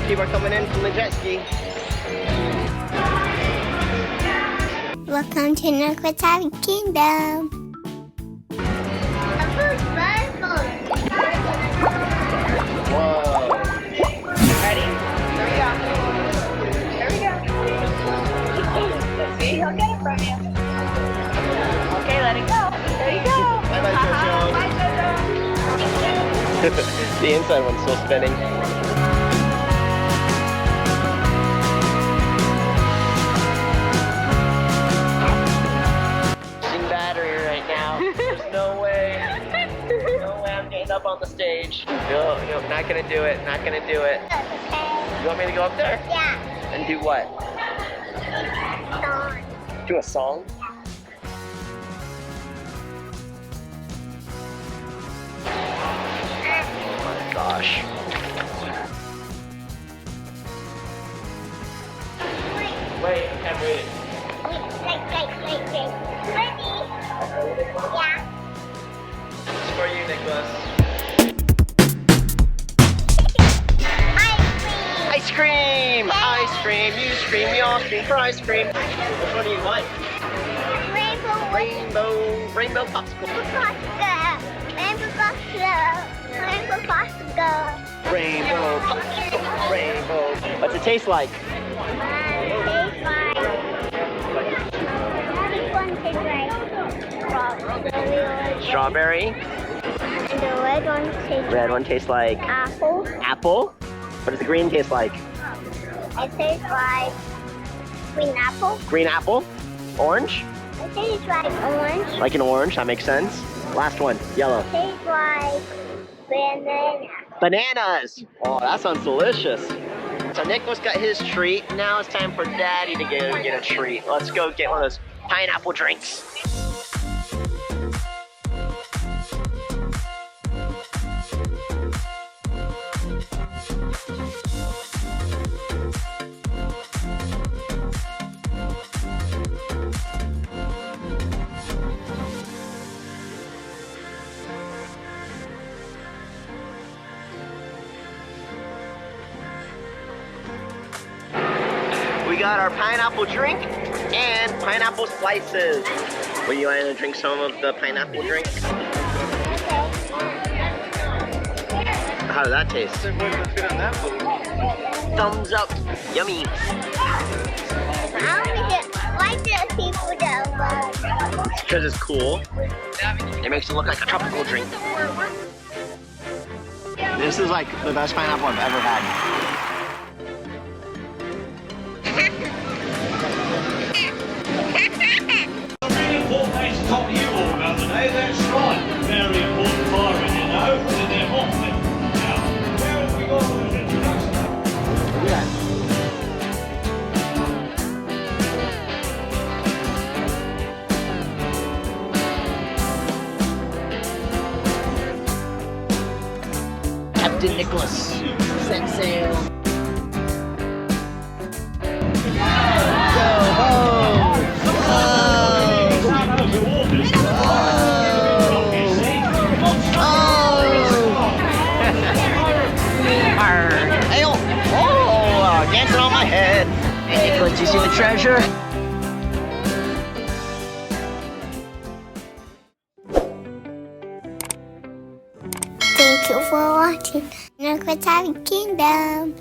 People are coming in from the jet ski. Welcome to Nicholas Happy Kingdom. Whoa. Ready? Here we go. Here we go. See, he'll get it from you. Okay, let it go. There you go. Bye-bye, Jojo. Bye, Jojo. The inside one's still spinning. Battery right now. There's no way. No way I'm getting up on the stage. No, not gonna do it. Not gonna do it. You want me to go up there? Yeah. And do what? Song. Do a song? Oh my gosh. Wait, I'm waiting. Wait. Ready? Yeah. It's for you, Nicholas. Ice cream! Ice cream! You scream, we all scream for ice cream. Which one do you want? Rainbow popsicle. Rainbow popsicle. Rainbow. What's it taste like? Strawberry. And the Red one tastes like apple. apple. What does the green taste like? It tastes like green apple. Green apple. Orange. It tastes like orange. Like an orange, that makes sense. Last one, yellow. It tastes like banana. Bananas. Oh, that sounds delicious. So Nicholas got his treat. Now it's time for Daddy to get a treat. Let's go get one of those pineapple drinks. We got our pineapple drink and pineapple slices. Will you like to drink some of the pineapple drink? How did that taste? Thumbs up. Yummy. Why do people don't love? Because it's cool. It makes it look like a tropical drink. This is like the best pineapple I've ever had. Top you all about today, that's right. Very important firing, you know, in their hot thing. Now, where have we got those introductions? Yeah. Captain Nicholas set sail. Go home! Dancing on my head. Hey, Nicholas, do you see the treasure? Thank you for watching Nicholas Happy Kingdom.